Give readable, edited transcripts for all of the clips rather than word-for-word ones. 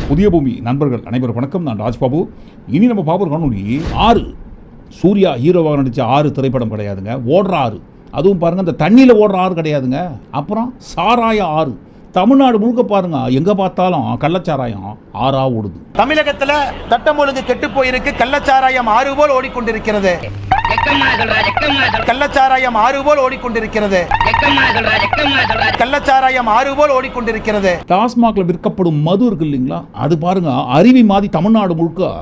புதிய பூமி நண்பர்கள் அனைவரும் வணக்கம். நான் ராஜ்பாபு. இனி நம்ம பாபு காணொலி 6 சூர்யா ஹீரோவாக நடித்த 6 திரைப்படம் கிடையாதுங்க, ஓடுற 6. அதுவும் பாருங்கள், இந்த தண்ணியில் ஓடுற 6 கிடையாதுங்க. அப்புறம் சாராய 6. தமிழ்நாடு முழுக்க பாருங்க, எங்க பார்த்தாலும் கள்ளச்சாராயம் 6ஆ ஓடுது. தமிழகத்துல சட்டம் ஒழுங்கு கெட்டு போயிருக்கு. கள்ளச்சாராயம் 6 போல் ஓடிக்கொண்டிருக்கிறது. கள்ளச்சாராயம் 6 போல் ஓடிக்கொண்டிருக்கிறது. கள்ளச்சாராயம் 6 போல் ஓடிக்கொண்டிருக்கிறது. டாஸ்மாக்ல விற்கப்படும் மது இருக்கு இல்லைங்களா, அது பாருங்க அருவி மாதிரி தமிழ்நாடு முழுக்க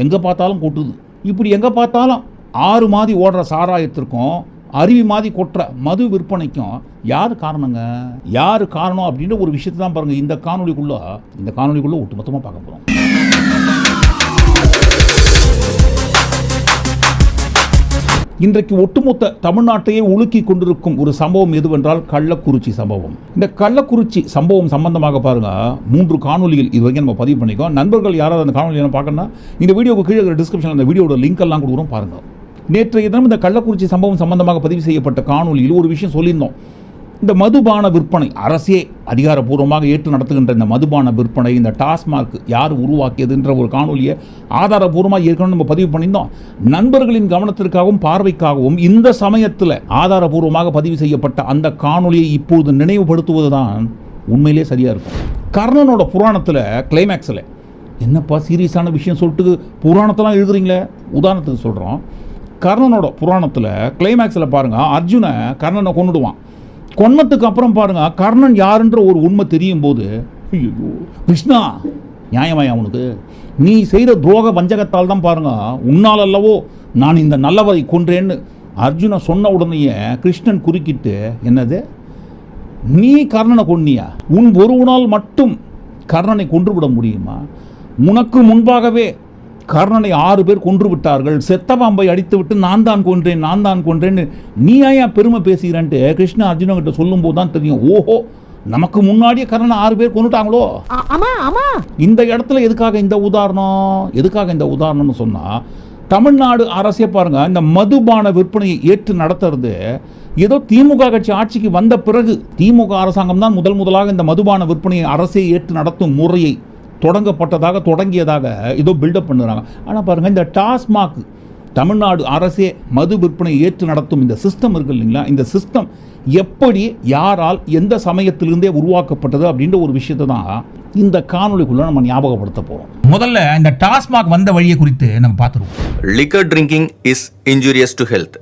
எங்க பார்த்தாலும் கொட்டுது. இப்படி எங்க பார்த்தாலும் 6 மாதிரி ஓடுற சாராயத்திற்கும் அருவி மாதிரி கொட்டுற மது விற்பனைக்கும் யாரு காரணங்க, யாரு காரணம் அப்படின்ற ஒரு விஷயத்தை தான் பாருங்க இந்த காணொலிக்குள்ள ஒட்டுமொத்தமாக பார்க்க போறோம். இன்றைக்கு ஒட்டுமொத்த தமிழ்நாட்டையே உலுக்கி கொண்டிருக்கும் ஒரு சம்பவம் எதுவென்றால் கள்ளக்குறிச்சி சம்பவம். இந்த கள்ளக்குறிச்சி சம்பவம் சம்பந்தமாக பாருங்க 3 காணொலிகள் இது வரைக்கும் நம்ம பதிவு பண்ணிக்கோ. நண்பர்கள் யாராவது அந்த காணொலியை பார்க்கணும்னா இந்த வீடியோக்கு கீழே இருக்கிற டிஸ்கிரிப்ஷனில் அந்த வீடியோட லிங்க் எல்லாம் கொடுக்குறோம் பாருங்க. நேற்றைய தினம் இந்த கள்ளக்குறிச்சி சம்பவம் சம்பந்தமாக பதிவு செய்யப்பட்ட காணொலியில் ஒரு விஷயம் சொல்லியிருந்தோம். இந்த மதுபான விற்பனை அரசே அதிகாரப்பூர்வமாக ஏற்று நடத்துகின்ற இந்த மதுபான விற்பனை, இந்த டாஸ்மாக் யார் உருவாக்கியதுன்ற ஒரு காணொலியை ஆதாரப்பூர்வமாக ஏற்கனவே நம்ம பதிவு பண்ணியிருந்தோம். நண்பர்களின் கவனத்திற்காகவும் பார்வைக்காகவும் இந்த சமயத்தில் ஆதாரப்பூர்வமாக பதிவு செய்யப்பட்ட அந்த காணொலியை இப்பொழுது நினைவுபடுத்துவது தான் உண்மையிலே சரியாக இருக்கும். கர்ணனோட புராணத்தில் கிளைமேக்ஸில் என்னப்பா சீரியஸான விஷயம் சொல்லிட்டு புராணத்தெல்லாம் எழுதுறீங்களே, உதாரணத்துக்கு சொல்கிறோம். கர்ணனோட புராணத்தில் கிளைமேக்ஸில் பாருங்கள், அர்ஜுனை கர்ணனை கொண்டுடுவான். கொன்னதுக்கு அப்புறம் பாருங்க, கர்ணன் யாருன்ற ஒரு உண்மை தெரியும் போது, ஐயோ கிருஷ்ணா நியாயமாயா உனக்கு, நீ செய்த துரோக வஞ்சகத்தால் தான் பாருங்க உன்னால் அல்லவோ நான் இந்த நல்லவரை கொன்றேன்னு அர்ஜுனை சொன்ன உடனேயே கிருஷ்ணன் குறுக்கிட்டு, என்னது நீ கர்ணனை கொன்னியா, உன் ஒருவனால் மட்டும் கர்ணனை கொன்றுவிட முடியுமா, உனக்கு முன்பாகவே கர்ணனை 6 பேர் கொன்று விட்டார்கள், செத்த பாம்பை அடித்து விட்டு நான் தான் கொன்றேன்னு நீ ஏன் பெருமை பேசுகிறேன்ட்டு கிருஷ்ண அர்ஜுனன் கிட்ட சொல்லும் போது தான் தெரியும், ஓஹோ நமக்கு முன்னாடியே கர்ணனை 6 பேர் கொண்டுட்டாங்களோ. இந்த இடத்துல எதுக்காக இந்த உதாரணம்னு சொன்னா, தமிழ்நாடு அரசே பாருங்க இந்த மதுபான விற்பனையை ஏற்று நடத்துறது ஏதோ திமுக கட்சி ஆட்சிக்கு வந்த பிறகு திமுக அரசாங்கம் தான் முதலாக இந்த மதுபான விற்பனையை அரசே ஏற்று நடத்தும் முறையை தொடங்கியதாக ஏதோ பில்டப் பண்ணுறாங்க. ஆனால் பாருங்கள், இந்த டாஸ்மாக் தமிழ்நாடு அரசே மது விற்பனை ஏற்று நடத்தும் இந்த சிஸ்டம் இருக்கு இல்லைங்களா, இந்த சிஸ்டம் எப்படி யாரால் எந்த சமயத்திலிருந்தே உருவாக்கப்பட்டது அப்படின்ற ஒரு விஷயத்தை தான் இந்த காணொலிக்குள்ள நம்ம ஞாபகப்படுத்த போறோம். முதல்ல இந்த டாஸ்மாக் வந்த வழியை குறித்து நம்ம பார்த்துருவோம். Liquor drinking is injurious to health.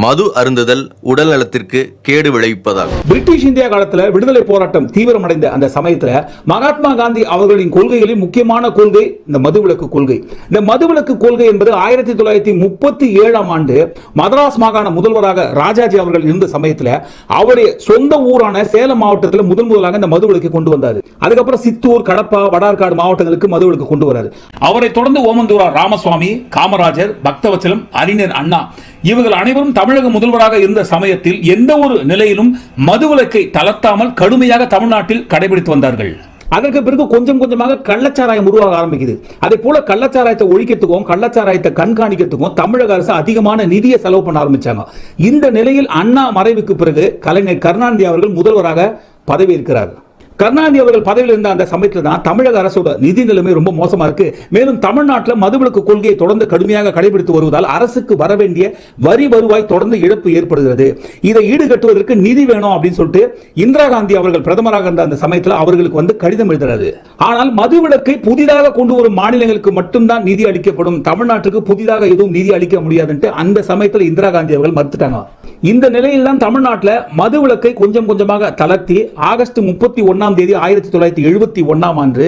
மது அருந்துதல் உடல் நலத்திற்கு கேடு விளைவிப்பதாகும். பிரிட்டிஷ் இந்தியா காலத்தில் விடுதலை போராட்டம் தீவிரமடைந்த அந்த சமயத்தில் மகாத்மா காந்தி அவர்களின் கொள்கைகளில் முக்கியமான கொள்கை இந்த மதுவிலக்கு கொள்கை. இந்த மதுவிலக்கு கொள்கை என்பது 1937ஆம் ஆண்டு மதராஸ் மாகாண முதல்வராக ராஜாஜி அவர்கள் இருந்த சமயத்தில் அவருடைய சொந்த ஊரான சேலம் மாவட்டத்தில் முதலாக இந்த மதுவிலக்கை கொண்டு வந்தார். அதுக்கப்புறம் சித்தூர், கடப்பா, வடார்காடு மாவட்டங்களுக்கு மதுவிலக்கு கொண்டு வராரு. அவரை தொடர்ந்து ஓமந்தூரா ராமசுவாமி, காமராஜர், பக்தவச்சலம், அறிஞர் அண்ணா இவர்கள் அனைவரும் தமிழக முதல்வராக இருந்த சமயத்தில் எந்த ஒரு நிலையிலும் மதுவிலக்கை தளர்த்தாமல் கடுமையாக தமிழ்நாட்டில் கடைபிடித்து வந்தார்கள். அதற்கு பிறகு கொஞ்சம் கொஞ்சமாக கள்ளச்சாராயம் உருவாக ஆரம்பிக்குது. அதே போல கள்ளச்சாராயத்தை ஒழிக்கிறதுக்கும் கள்ளச்சாராயத்தை கண்காணிக்கிறதுக்கும் தமிழக அரசு அதிகமான நிதியை செலவு பண்ண ஆரம்பிச்சாங்க. இந்த நிலையில் அண்ணா மறைவுக்கு பிறகு கலைஞர் கருணாநிதி அவர்கள் முதல்வராக பதவியேற்கிறார். கருணாநிதி அவர்கள் பதவியில் இருந்த அந்த சமயத்தில் தான் தமிழக அரசோட நிதி நிலைமை ரொம்ப மோசமா இருக்கு. மேலும் தமிழ்நாட்டில் மதுவிலக்கு கொள்கையை தொடர்ந்து கடுமையாக கடைபிடித்து வருவதால் அரசுக்கு வர வேண்டிய வரி வருவாய் தொடர்ந்து இழப்பு ஏற்படுகிறது. இதை ஈடுகட்டுவதற்கு நிதி வேணும் அப்படின்னு சொல்லிட்டு இந்திரா காந்தி அவர்கள் பிரதமராக இருந்த அந்த சமயத்தில் அவர்களுக்கு கடிதம் எழுதுறாரு. ஆனால் மதுவிலக்கை புதிதாக கொண்டு வரும் மாநிலங்களுக்கு மட்டும்தான் நிதி அளிக்கப்படும், தமிழ்நாட்டுக்கு புதிதாக எதுவும் நிதி அளிக்க முடியாதுன்ட்டு அந்த சமயத்தில் இந்திரா காந்தி அவர்கள் மறுத்துட்டாங்க. இந்த நிலையில் தான் தமிழ்நாட்டில் மதுவிலக்கை கொஞ்சம் கொஞ்சமாக தளர்த்தி ஆகஸ்ட் 31 1971ஆம் ஆண்டு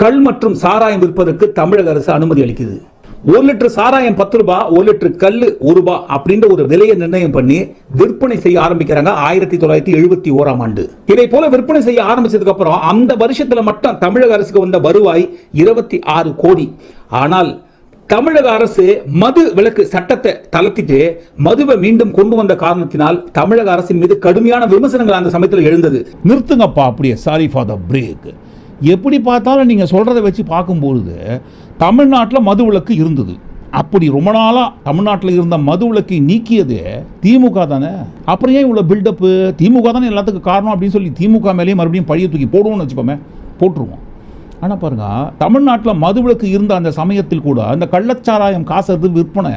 கள் மற்றும் சாராயம் விற்பதற்கு தமிழக அரசு அனுமதி அளிக்குது. 1 லிட்டர் சாராயம் 10 ரூபாய், 1 லிட்டர் கல்லு 1 ரூபாய் அப்படின்ற ஒரு விலையை நிர்ணயம் பண்ணி விற்பனை செய்ய ஆரம்பிக்கிறாங்க 1971ஆம் ஆண்டு. இதை போல விற்பனை செய்ய ஆரம்பிச்சதுக்கு அப்புறம் அந்த வருஷத்துல மட்டும் தமிழக அரசுக்கு வந்த வருவாய் 26 கோடி. ஆனால் தமிழக அரசு மது விலக்கு சட்டத்தை தளர்த்திட்டு மதுவை மீண்டும் கொண்டு வந்த காரணத்தினால் தமிழக அரசின் மீது கடுமையான விமர்சனங்கள் அந்த சமயத்தில் எழுந்தது. நிறுத்துங்கப்பா அப்படியே, சாரி ஃபார் த பிரேக். எப்படி பார்த்தாலும் நீங்க சொல்றதை வச்சு பார்க்கும்பொழுது தமிழ்நாட்டில் மது விலக்கு இருந்தது. அப்படி ரொம்ப நாளா தமிழ்நாட்டில் இருந்த மது விலக்கை நீக்கியது திமுக தானே. அப்புறம் ஏன் இவ்வளோ பில்டப்பு? திமுக தானே எல்லாத்துக்கும் காரணம் அப்படின்னு சொல்லி திமுக மேலேயும் மறுபடியும் பழிய தூக்கி போடுவோம்னு வச்சுப்போமே, போட்டுருவோம். ஆனா பாருங்க, தமிழ்நாட்டில் மதுவிலக்கு இருந்த அந்த சமயத்தில் கூட அந்த கள்ளச்சாராயம் காசு விற்பனை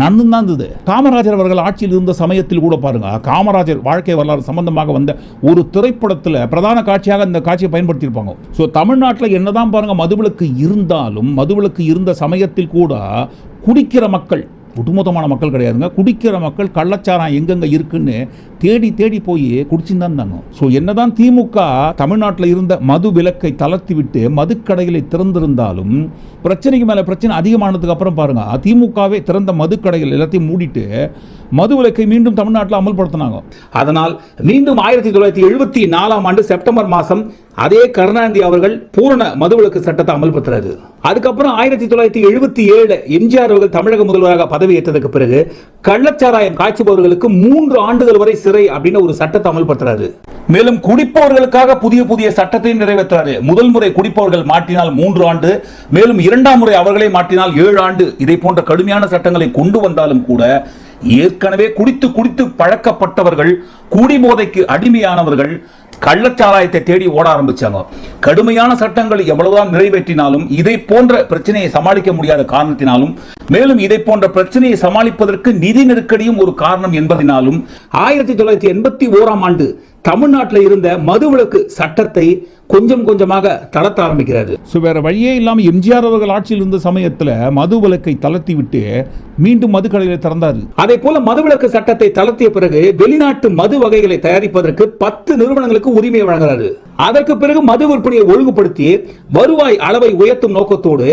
நன்னு தான் இருந்தது. காமராஜர் அவர்கள் ஆட்சியில் இருந்த சமயத்தில் கூட பாருங்க, காமராஜர் வாழ்க்கை வரலாறு சம்பந்தமாக வந்த ஒரு திரைப்படத்தில் பிரதான காட்சியாக இந்த காட்சியை பயன்படுத்தியிருப்பாங்க. ஸோ தமிழ்நாட்டில் என்னதான் பாருங்க மதுவிலக்கு இருந்தாலும், மதுவிலக்கு இருந்த சமயத்தில் கூட குடிக்கிற மக்கள், ஒட்டுமொத்தமான மக்கள் கிடையாதுங்க, குடிக்கிற மக்கள் கள்ளச்சாரம் எங்கெங்க இருக்குன்னு தேடி தேடி போய் குடிச்சுதான் இருந்தாங்க. ஸோ என்னதான் திமுக தமிழ்நாட்டில் இருந்த மது விலக்கை தளர்த்தி விட்டு மதுக்கடைகளை திறந்திருந்தாலும் பிரச்சனைக்கு மேலே பிரச்சனை அதிகமானதுக்கு அப்புறம் பாருங்க, திமுகவே திறந்த மதுக்கடைகள் எல்லாத்தையும் மூடிட்டு மது விலக்கை மீண்டும் தமிழ்நாட்டில் அமல்படுத்தினாங்க. அதனால் மீண்டும் 1974 ஆண்டு செப்டம்பர் மாதம் அதே கருணாநிதி அவர்கள் பூரண மதுவிலக்கு சட்டத்தை அமல்படுத்துறாரு. அதுக்கப்புறம் 1977 எம்ஜிஆர் அவர்கள் தமிழக முதல்வராக பதவியேற்றதுக்கு பிறகு கள்ளச்சாராயம் காய்ச்சுபவர்களுக்கு 3 ஆண்டுகள் வரை சிறை அப்படின்னு ஒரு சட்டத்தை அமல்படுத்துறாரு. மேலும் குடிப்பவர்களுக்காக புதிய புதிய சட்டத்தையும் நிறைவேற்றாரு. முதல் முறை குடிப்பவர்கள் மாற்றினால் 3 ஆண்டு, மேலும் 2ஆம் முறை அவர்களை மாற்றினால் 7 ஆண்டு. இதை போன்ற கடுமையான சட்டங்களை கொண்டு வந்தாலும் கூட ஏற்கனவே குடித்து குடித்து பழக்கப்பட்டவர்கள், குடிபோதைக்கு அடிமையானவர்கள் கள்ளச்சாராயத்தை தேடி ஓட ஆரம்பிச்சாங்க. கடுமையான சட்டங்கள் எவ்வளவுதான் நிறைவேற்றினாலும் இதை போன்ற பிரச்சனையை சமாளிக்க முடியாத காரணத்தினாலும், மேலும் இதை போன்ற பிரச்சனையை சமாளிப்பதற்கு நிதி நெருக்கடியும் ஒரு காரணம் என்பதனாலும் 1981ஆம் ஆண்டு தமிழ்நாட்டில் இருந்த மதுவிலக்கு சட்டத்தை கொஞ்சம் கொஞ்சமாக தளர்த்த ஆரம்பிக்கிறது. வேற வழியே இல்லாம எம்ஜிஆர் அவர்கள் ஆட்சியில் இருந்த சமயத்தில் மதுவிலக்கை தளர்த்தி விட்டு மீண்டும் மதுக்கடைகளை திறந்தார். அதே போல மதுவிலக்கு சட்டத்தை தளர்த்திய பிறகு வெளிநாட்டு மது வகைகளை தயாரிப்பதற்கு 10 நிறுவனங்களுக்கு உரிமை வழங்குறாரு. அதற்கு பிறகு மது விற்பனையை ஒழுங்குபடுத்தி வருவாய் அளவை உயர்த்தும் நோக்கத்தோடு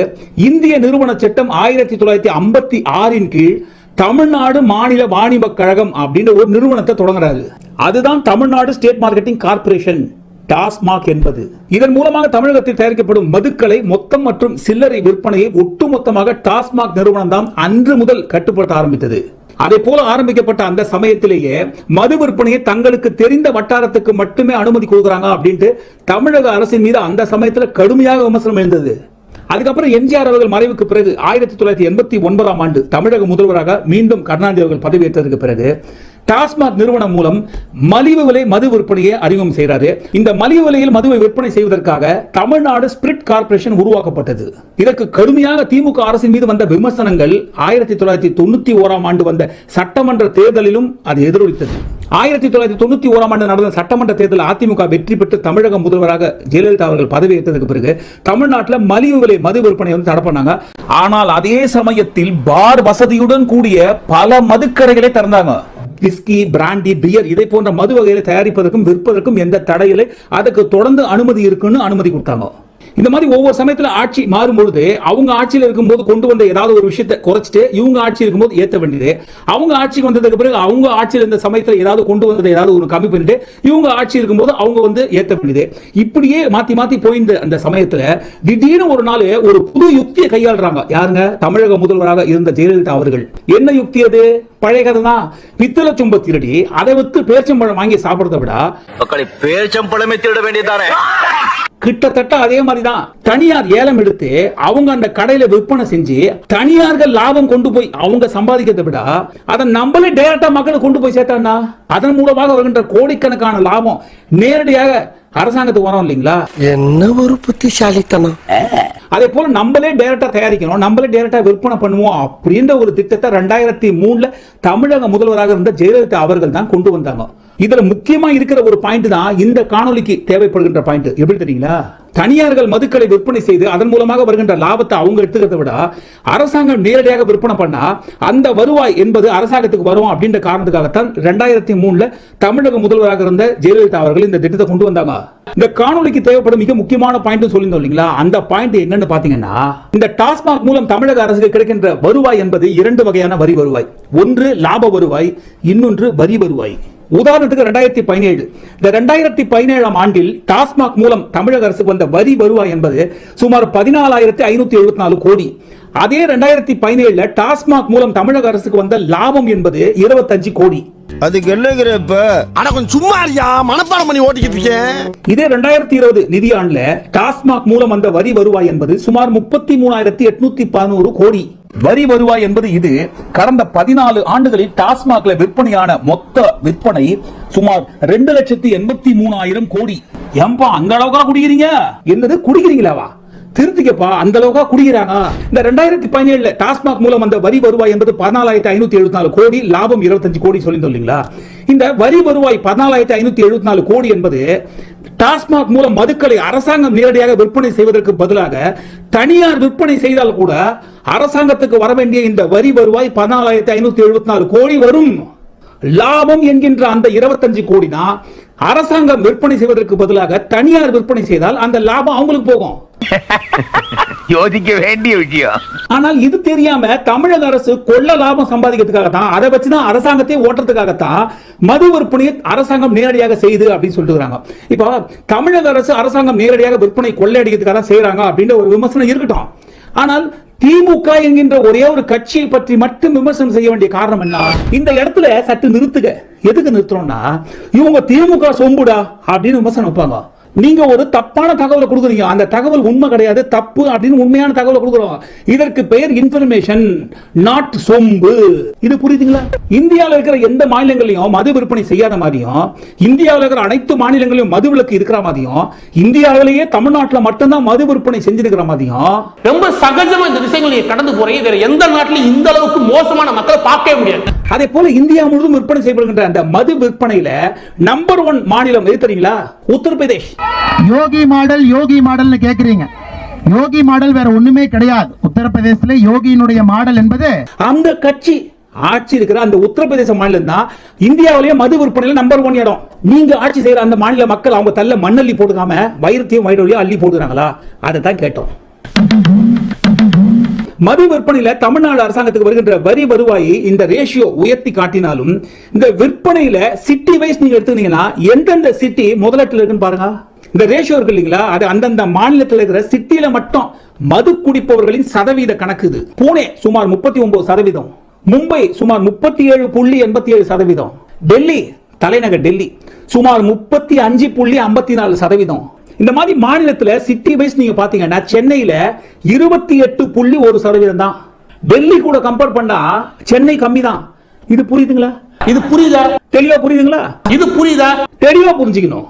இந்திய நிறுவன சட்டம் 1956 கீழ் தமிழ்நாடு மாநில வாணிப கழகம் அப்படின்ற ஒரு நிறுவனத்தை தொடங்குறாரு. அதுதான் Tamil Nadu state marketing corporation, TASMAC என்பது. இதன் மூலமாக தமிழகத்தில் தயாரிக்கப்படும் மதுக்களை மொத்தம் மற்றும் சில்லறை விற்பனையை ஒட்டுமொத்தமாக டாஸ்மாக் நிறுவனம் தான் அன்று முதல் கட்டுப்படுத்த ஆரம்பித்தது. அதே போல ஆரம்பிக்கப்பட்ட அந்த சமயத்திலேயே மது விற்பனையை தங்களுக்கு தெரிந்த வட்டாரத்துக்கு மட்டுமே அனுமதி கொடுக்குறாங்க அப்படின்ட்டு தமிழக அரசின் மீது அந்த சமயத்தில் கடுமையாக விமர்சனம் எழுந்தது. அதுக்கப்புறம் எம்ஜிஆர் அவர்கள் மறைவுக்கு பிறகு 1989ஆம் ஆண்டு தமிழக முதல்வராக மீண்டும் கருணாநிதி அவர்கள் பதவியேற்றதற்கு பிறகு டாஸ்மாக் நிறுவனம் மூலம் மலிவு விலை மது விற்பனையை அறிமுகம் செய்கிறாரு. இந்த மலிவு விலையில் மதுவை விற்பனை செய்வதற்காக தமிழ்நாடு ஸ்பிரிட் கார்ப்பரேஷன் உருவாக்கப்பட்டது. இதற்கு கடுமையாக திமுக அரசின் மீது வந்த விமர்சனங்கள் 1991ஆம் ஆண்டு வந்த சட்டமன்ற தேர்தலிலும் அது எதிரொலித்தது. 1991ஆம் ஆண்டு நடந்த சட்டமன்ற தேர்தலில் அதிமுக வெற்றி பெற்று தமிழக முதல்வராக ஜெயலலிதா அவர்கள் பதவியேற்றதற்கு பிறகு தமிழ்நாட்டில் மலிவு விலை மது விற்பனை தடை பண்ணாங்க. ஆனால் அதே சமயத்தில் பார் வசதியுடன் கூடிய பல மதுக்கடைகளை திறந்தாங்க. விஸ்கி, பிராண்டி, பியர் இதை போன்ற மது வகைகளை தயாரிப்பதற்கும் விற்பதற்கும் எந்த தடையில்லை. அதுக்கு தொடர்ந்து அனுமதி இருக்குன்னு அனுமதி கொடுத்தாங்க. இந்த மாதிரி ஒவ்வொரு சமயத்தில் ஆட்சி மாறும் பொழுது அவங்க ஆட்சியில் இருக்கும்போது கொண்டு வந்த ஏதாவது ஒரு விஷயத்தை குறைச்சிட்டு இவங்க ஆட்சி இருக்கும்போது ஏற்ற வேண்டியது, அவங்க ஆட்சிக்கு வந்ததுக்கு பிறகு அவங்க ஆட்சியில் இருந்த சமயத்தில் ஏதாவது கொண்டு வந்ததை ஏதாவது ஒரு கம்மி பண்ணிட்டு இவங்க ஆட்சி இருக்கும்போது அவங்க ஏற்ற வேண்டியது. இப்படியே மாத்தி மாத்தி போயிருந்த அந்த சமயத்தில் திடீர்னு ஒரு நாள் ஒரு புது யுக்தியை கையாளுறாங்க. யாருங்க? தமிழக முதல்வராக இருந்த ஜெயலலிதா அவர்கள். என்ன யுக்தி அது? பழைய கதை தான். பித்தளை சொம்ப திருடி அதை வித்து பேரிச்சம்பழம் வாங்கி சாப்பிடுறதை விட பேரிச்சம்பழமே திருட வேண்டியதானே. கிட்டத்தட்ட அதே மாதிரிதான் தனியார் ஏலம் எடுத்து அவங்க அந்த கடையில விற்பனை செஞ்சு தனியார்கள் லாபம் கொண்டு போய் அவங்க சம்பாதிக்கிறதை விட அதை நம்மளே டைரக்டா மக்களுக்கு கொண்டு போய் சேர்த்தா அதன் மூலமாக வருகின்ற கோடிக்கணக்கான லாபம் நேரடியாக அரசாங்கத்துக்கு வரும் இல்லைங்களா? என்ன ஒரு புத்திசாலித்தனம். அதே போல நம்மளே டைரக்டா தயாரிக்கணும், நம்மளே டைரக்டா விற்பனை பண்ணுவோம் அப்படின்ற ஒரு திட்டத்தை 2003 தமிழக முதல்வராக இருந்த ஜெயலலிதா அவர்கள் தான் கொண்டு வந்தாங்க. இதுல முக்கியமா இருக்கிற ஒரு பாயிண்ட் தான் இந்த காணொலிக்கு தேவைப்படுகின்ற பாயிண்ட். எப்படி தெரியுங்களா? தனியார்கள் மதுக்களை விற்பனை செய்து அதன் மூலமாக வருகின்ற லாபத்தை அவங்க எடுத்துக்கிறத விட அரசாங்கம் நேரடியாக விற்பனை பண்ணா அந்த வருவாய் என்பது அரசாங்கத்துக்கு வரும் அப்படின்ற காரணத்துக்காகத்தான் 2003 தமிழக முதல்வராக இருந்த ஜெயலலிதா அவர்கள் இந்த திட்டத்தை கொண்டு வந்தாங்க. இந்த காணொலிக்கு தேவைப்படும் மிக முக்கியமான பாயிண்ட் சொல்லியிருந்தோம் இல்லைங்களா? அந்த பாயிண்ட் என்னன்னு பாத்தீங்கன்னா, இந்த டாஸ்மாக் மூலம் தமிழக அரசுக்கு கிடைக்கின்ற வருவாய் என்பது 2 வகையான வரி வருவாய். ஒன்று லாப வருவாய், இன்னொன்று வரி வருவாய். உதாரணத்துக்கு 2017 இந்த 2017ஆம் ஆண்டில் டாஸ்மாக் மூலம் தமிழக அரசுக்கு வந்த வரி வருவாய் என்பது சுமார் 14,574 கோடி. அதே 2017 டாஸ்மாக் மூலம் தமிழக அரசுக்கு வந்த லாபம் என்பது 25 கோடி. அதுக்கு என்னங்கிறப்ப ஆனா கொஞ்சம் சும்மா இருக்கியா, மனப்பாடம் பண்ணி ஓட்டிக்கிட்டு இருக்கேன். இதே 2020 நிதியாண்டுல டாஸ்மாக் மூலம் வந்த வரி வருவாய் என்பது சுமார் 33,811 கோடி. வரி வருவாய் என்பது இது கடந்த 14 ஆண்டுகளில் டாஸ்மாக்ல விற்பனையான மொத்த விற்பனை சுமார் 2,83,000 கோடி. ஏன்பா அந்த அளவுக்கா குடிக்கிறீங்க? என்னது குடிக்கிறீங்களாவா? திருத்திக்கப்பா, அந்த அளவுக்கா குடிக்கிறாங்க. இந்த 2017 டாஸ்மாக் மூலம் வந்த வரி வருவாய் என்பது 14,574 கோடி, லாபம் 25 கோடி சொல்லியிருந்தோம். இந்த வரி வருவாய் 14,574 கோடி என்பது டாஸ்மாக் மூலம் மதுக்களை அரசாங்கம் நேரடியாக விற்பனை செய்வதற்கு பதிலாக தனியார் விற்பனை செய்தால் கூட அரசாங்கத்துக்கு வர வேண்டிய இந்த வரி வருவாய் 14,574 கோடி வரும். லாபம் என்கின்ற அந்த 25 கோடி தான் அரசாங்கம் விற்பனை செய்வதற்கு பதிலாக தனியார் விற்பனை செய்தால் அந்த லாபம் அவங்களுக்கு போகும். யோசிக்க வேண்டிய விஷயம். ஆனால் இது தெரியாம தமிழக அரசு கொள்ள லாபம் சம்பாதிக்கிறதுக்காக தான், அதை வச்சுதான் அரசாங்கத்தை ஓட்டுறதுக்காகத்தான் மது விற்பனையை அரசாங்கம் நேரடியாக செய்து அப்படின்னு சொல்லிட்டு. இப்போ தமிழக அரசு அரசாங்கம் நேரடியாக விற்பனை கொள்ளையடிக்கிறதுக்காக தான் செய்யறாங்க அப்படின்ற ஒரு விமர்சனம் இருக்கட்டும். ஆனால் திமுக என்கின்ற ஒரே ஒரு கட்சியை பற்றி மட்டும் விமர்சனம் செய்ய வேண்டிய காரணம் என்ன? இந்த இடத்துல சற்று நிறுத்துக. எதுக்கு நிறுத்துறோம்னா, இவங்க திமுக சொம்புடா அப்படின்னு விமர்சனம் வைப்பாங்க. நீங்க ஒரு தப்பான தகவலை கொடுக்குறீங்க, அந்த தகவல் உண்மை கிடையாது, தப்பு அப்படின்னு உண்மையான தகவலை கொடுக்குறோம். இதற்கு பெயர் இன்ஃபர்மேஷன், நாட் சொம்பு. இது புரியுதுங்களா? இந்தியாவில் இருக்கிற எந்த மாநிலங்களையும் மது விற்பனை செய்யாத மாதிரியும், இந்தியாவில் இருக்கிற அனைத்து மாநிலங்களிலும் மது விலக்கு இருக்கிற மாதிரியும், இந்தியாவிலேயே தமிழ்நாட்டில் மட்டும்தான் மது விற்பனை செஞ்சிருக்கிற மாதிரியும் ரொம்ப சகஜமா இந்த விஷயங்களை கடந்து போறீங்க. வேற எந்த நாட்டிலும் இந்த அளவுக்கு மோசமான மக்களை பார்க்கவே முடியாது. அதே போல இந்தியா முழுவதும் விற்பனை செய்யப்படுகின்ற அந்த மது விற்பனையில நம்பர் 1 மாநிலம் எது தெரியுங்களா? உத்தரப்பிரதேஷ். யோகி மாடல்னு கேக்குறீங்க. யோகி மாடல் வேற ஒண்ணுமே கிடையாது. உத்தரப்பிரதேசத்துல யோகியினுடைய மாடல் என்பது அந்த கட்சி ஆட்சி இருக்கிற அந்த உத்தரப்பிரதேச மாநிலம் தான் இந்தியாவிலேயே மது விற்பனையில நம்பர் 1 இடம். நீங்க ஆட்சி செய்யற அந்த மாநில மக்கள் அவங்க தள்ள மண்ணள்ளி போடுக்காம வைரத்தையும் வயிறையும் அள்ளி போடுறாங்களா? அதை தான் கேட்டோம். மது விற்பனையில தமிழ்நாடு அரசாங்கத்துக்கு வருகின்ற வரி வருவாயை இந்த ரேஷியோ உயர்த்தி காட்டினாலும், இந்த விற்பனையில சிட்டி வைஸ் நீங்க எடுத்துக்கிட்டீங்கன்னா எந்தெந்த சிட்டி முதலிடத்தில் இருக்குன்னு பாருங்க. இந்த ரேஷியோ இருக்கு இல்லீங்களா, அது அந்தந்த மாநிலத்தில் இருக்கிற சிட்டியில மட்டும் மது குடிப்பவர்களின் சதவீத கணக்கு இது. பூனே சுமார் 39%, மும்பை சுமார் 37.87%, டெல்லி தலைநகர் டெல்லி சுமார் 35.54%. இந்த மாதிரி மாநிலத்தில் சிட்டி வைஸ் நீங்க பாத்தீங்கன்னா சென்னையில 28.1% தான். டெல்லி கூட கம்பேர் பண்ணா சென்னை கம்மி தான். இது புரியுதுங்களா? இது புரியுதா? தெளிவா புரியுதுங்களா? இது புரியுதா? தெளிவா புரிஞ்சுக்கணும்.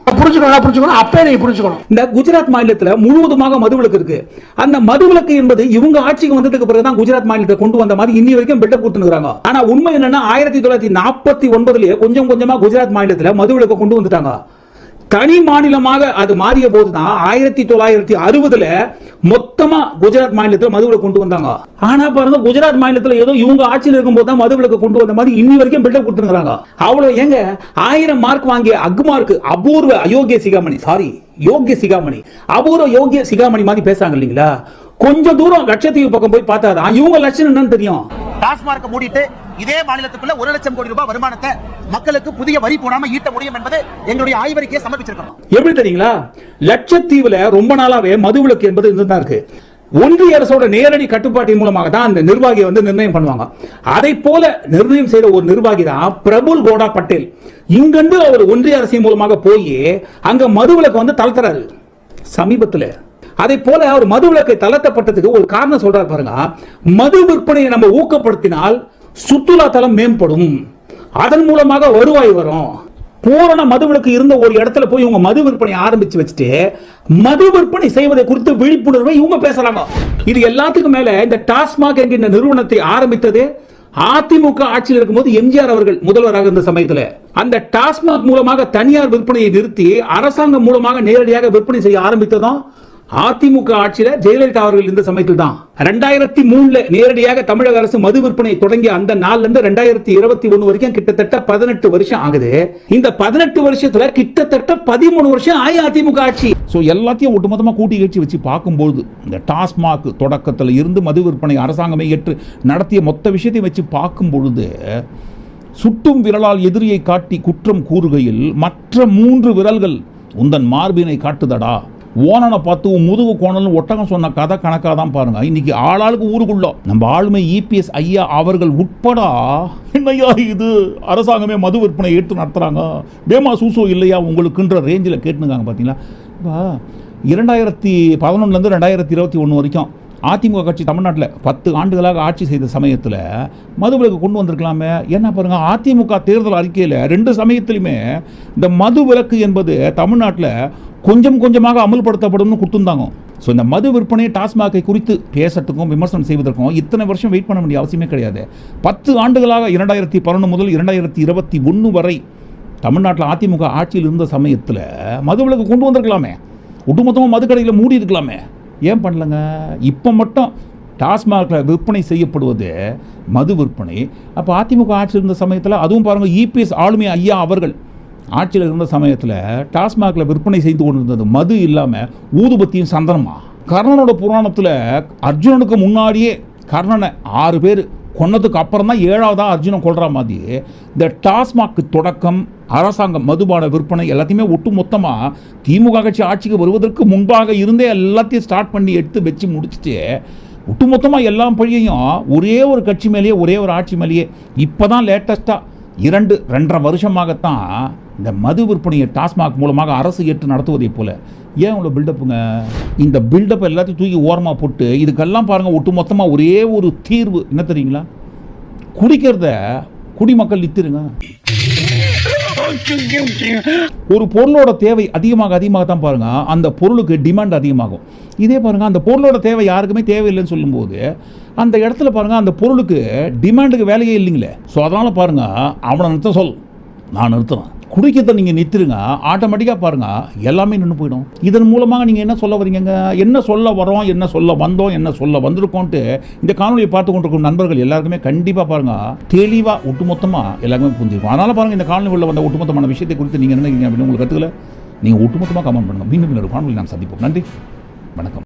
அப்பே நீங்க புரிஞ்சுக்கணும். இந்த குஜராத் மாநிலத்தில் முழுவதுமாக மதுவிலக்கு இருக்கு. அந்த மதுவிலக்கு என்பது இவங்க ஆட்சிக்கு வந்ததுக்கு பிறகுதான் குஜராத் மாநிலத்தை கொண்டு வந்த மாதிரி இன்னி வரைக்கும் பில்டப் கொடுத்துருக்காங்க. ஆனா உண்மை என்னன்னா 1949 கொஞ்சம் கொஞ்சமா குஜராத் மாநிலத்தில் மதுவிலக்கு கொண்டு வந்துட்டாங்க. தனி மாநிலமாக அது மாறிய போதுதான் 1960 மொத்தமா குஜராத் மாநிலத்தில் மதுவிலக்கு கொண்டு வந்தாங்க. ஆனா பாருங்க, குஜராத் மாநிலத்தில் ஏதோ இவங்க ஆட்சியில் இருக்கும் போது தான் மதுவிலக்கு கொண்டு வந்த மாதிரி இன்னி வரைக்கும் பில்டப் கொடுத்துருக்காங்க. அவ்வளவு ஏங்க 1000 மார்க் வாங்கிய அக்மார்க்கு அபூர்வ யோகிய சிகாமணி அபூர்வ யோகிய சிகாமணி மாதிரி பேசாங்க இல்லீங்களா? கொஞ்சம் தூரம் லட்சத்தீவு பக்கம் போய் பார்த்தாதான் இவங்க லட்சம் என்னன்னு தெரியும். டாஸ்மார்க் மூடிட்டு இதே மாநிலத்துக்குள்ள 1 லட்சம் கோடி ரூபாய் வருமானத்தை மக்களுக்கு புதிய வரி போடாம ஈட்ட முடியும் என்பது எங்களுடைய ஆய்வறிக்கையை சமர்ப்பிச்சிருக்கோம். எப்படி தெரியுங்களா? லட்சத்தீவுல ரொம்ப நாளாவே மதுவிலக்கு என்பது இருந்துதான் இருக்கு. ஒன்றிய அரசோட நேரடி கட்டுப்பாட்டின் மூலமாக தான் அந்த நிர்வாகியை நிர்ணயம் பண்ணுவாங்க. அதை போல நிர்ணயம் செய்த ஒரு நிர்வாகி தான் பிரபுல் கோடா பட்டேல். இங்கிருந்து அவர் ஒன்றிய அரசின் மூலமாக போய் அங்க மதுவிலக்கு தளர்த்துறாரு சமீபத்தில். அதே போல அவர் மதுவிலக்கை தளர்த்தப்பட்டதுக்கு ஒரு காரணம் சொல்றாரு பாருங்க. மது விற்பனையை நம்ம ஊக்கப்படுத்தினால் சுற்றுலா தலம் மேம்படும், அதன் மூலமாக வருவாய் வரும். பூரண மதுவிலக்கு இருந்த ஒரு இடத்துல போய் இவங்க மது விற்பனை ஆரம்பிச்சு வச்சுட்டு மது விற்பனை செய்வதை குறித்து விழிப்புணர்வை இவங்க பேசுறாங்க. இது எல்லாத்துக்கும் மேல இந்த டாஸ்மாக் என்கின்ற நிறுவனத்தை ஆரம்பித்தது அதிமுக ஆட்சியில் இருக்கும்போது எம்ஜிஆர் அவர்கள் முதல்வராக இருந்த சமயத்தில் அந்த டாஸ்மாக் மூலமாக தனியார் விற்பனையை நிறுத்தி அரசாங்கம் மூலமாக நேரடியாக விற்பனை செய்ய ஆரம்பித்ததும் அதிமுக ஆட்சியில ஜெயலலிதா அவர்கள் இந்த சமயத்தில் தான். 2003 நேரடியாக தமிழக அரசு மது விற்பனை தொடங்கிய அந்த நாள்ல இருந்து 2021 வரைக்கும் கிட்டத்தட்ட 18 வருஷம் ஆகுது. இந்த 18 வருஷத்துல கிட்டத்தட்ட 13 வருஷம் அதிமுக ஆட்சி. ஸோ எல்லாத்தையும் ஒட்டுமொத்தமாக கூட்டி கழிச்சு வச்சு பார்க்கும்பொழுது இந்த டாஸ்மாக் தொடக்கத்தில் இருந்து மது விற்பனை அரசாங்கமே ஏற்று நடத்திய மொத்த விஷயத்தையும் வச்சு பார்க்கும் பொழுது சுட்டும் விரலால் எதிரியை காட்டி குற்றம் கூறுகையில் மற்ற 3 விரல்கள் உந்தன் மார்பினை காட்டுதடா, ஓனனை பார்த்து முதுகு கோணல் ஒட்டகம் சொன்ன கதை கணக்காக தான் பாருங்க. இன்னைக்கு ஆளாளுக்கு ஊருக்குள்ள நம்ம ஆளுமை இபிஎஸ் ஐயா அவர்கள் உட்படா என்னையா இது அரசாங்கமே மது விற்பனை ஏற்று நடத்துறாங்க, பேமா சூசோ இல்லையா உங்களுக்குன்ற ரேஞ்சில் கேட்டுனுங்காங்க. பார்த்தீங்களா? இப்போ 2011 2021 வரைக்கும் அதிமுக கட்சி தமிழ்நாட்டில் 10 ஆண்டுகளாக ஆட்சி செய்த சமயத்தில் மதுவிலக்கு கொண்டு வந்திருக்கலாமே. என்ன பாருங்க, அதிமுக தேர்தல் அறிக்கையில் 2 சமயத்திலுமே இந்த மதுவிலக்கு என்பது தமிழ்நாட்டில் கொஞ்சம் கொஞ்சமாக அமல்படுத்தப்படும்னு கொடுத்துருந்தாங்க. ஸோ இந்த மது விற்பனை டாஸ்மாகை குறித்து பேசட்டுக்கும் விமர்சனம் செய்வதற்கும் இத்தனை வருஷம் வெயிட் பண்ண வேண்டிய அவசியமே கிடையாது. 10 ஆண்டுகளாக 2011 முதல் 2021 வரை தமிழ்நாட்டில் அதிமுக ஆட்சியில் இருந்த சமயத்தில் மதுவிலக்கு கொண்டு வந்திருக்கலாமே, ஒட்டுமொத்தமாக மதுக்கடையில் மூடி இருக்கலாமே, ஏன் பண்ணலங்க? இப்போ மட்டும் டாஸ்மாகில் விற்பனை செய்யப்படுவது மது விற்பனை. அப்போ அதிமுக ஆட்சியில் இருந்த சமயத்தில் அதுவும் பாருங்கள், இபிஎஸ் ஆளுமை ஐயா அவர்கள் ஆட்சியில் இருந்த சமயத்தில் டாஸ்மாகில் விற்பனை செய்து கொண்டிருந்தது மது இல்லாமல் ஊதுபத்தியும் சந்தனமா. கர்ணனோட புராணத்தில் அர்ஜுனனுக்கு முன்னாடியே கர்ணனை 6 பேர் கொன்னதுக்கு அப்புறம் தான் 7ஆவதாக அர்ஜுனன் கொள்கிற மாதிரி இந்த டாஸ்மாக் தொடக்கம், அரசாங்கம் மதுபான விற்பனை எல்லாத்தையுமே ஒட்டு மொத்தமாக திமுக கட்சி ஆட்சிக்கு வருவதற்கு முன்பாக இருந்தே எல்லாத்தையும் ஸ்டார்ட் பண்ணி எடுத்து வச்சு முடிச்சுட்டு ஒட்டுமொத்தமாக எல்லா பழியையும் ஒரே ஒரு கட்சி மேலேயே, ஒரே ஒரு ஆட்சி மேலேயே. இப்போ தான் லேட்டஸ்ட்டாக 2.5 வருஷமாகத்தான் இந்த மது விற்பனையை டாஸ்மாக் மூலமாக அரசு ஏற்று நடத்துவதை போல. ஏன் இவ்வளோ பில்டப்புங்க? இந்த பில்டப் எல்லாத்தையும் தூக்கி ஓரமாக போட்டு இதுக்கெல்லாம் பாருங்கள், ஒட்டு மொத்தமாக ஒரே ஒரு தீர்வு என்ன தெரியுங்களா? குடிக்கிறத குடிமக்கள் நிறுத்திடுங்க. ஒரு பொருளோட தேவை அதிகமாக தான் பாருங்க, அந்த பொருளுக்கு டிமாண்ட் அதிகமாகும். இதே பாருங்க, அந்த பொருளோட தேவை யாருக்குமே தேவையில்லைன்னு சொல்லும்போது அந்த இடத்துல பாருங்க, அந்த பொருளுக்கு டிமாண்டுக்கு வேலையே இல்லைங்களே. ஸோ அதனால் பாருங்க, அவனை நிறுத்த சொல், நான் நிறுத்துறேன். குடிக்கிறத நீங்கள் நிறுத்துருங்க, ஆட்டோமேட்டிக்காக பாருங்க எல்லாமே நின்று போயிடும். இதன் மூலமாக நீங்கள் என்ன சொல்ல வரீங்க, என்ன சொல்ல வரோம், என்ன சொல்ல வந்தோம், என்ன சொல்ல வந்திருக்கோன்ட்டு இந்த காணொலியை பார்த்து கொண்டிருக்கும் நண்பர்கள் எல்லாருக்குமே கண்டிப்பாக பாருங்க தெளிவாக ஒட்டுமொத்தமாக எல்லாருமே புரிஞ்சிருக்கும். அதனால் பாருங்கள், இந்த காணொலியில் வந்த ஒட்டுமொத்தமான விஷயத்தை குறித்து நீங்கள் என்ன நினைக்கிறீங்க அப்படின்னு உங்களுக்கு கருத்துக்களை நீங்கள் ஒட்டுமொத்தமாக கமெண்ட் பண்ணுங்கள். மீண்டும் ஒரு காணொலி நாம் சந்திப்போம். நன்றி, வணக்கம்.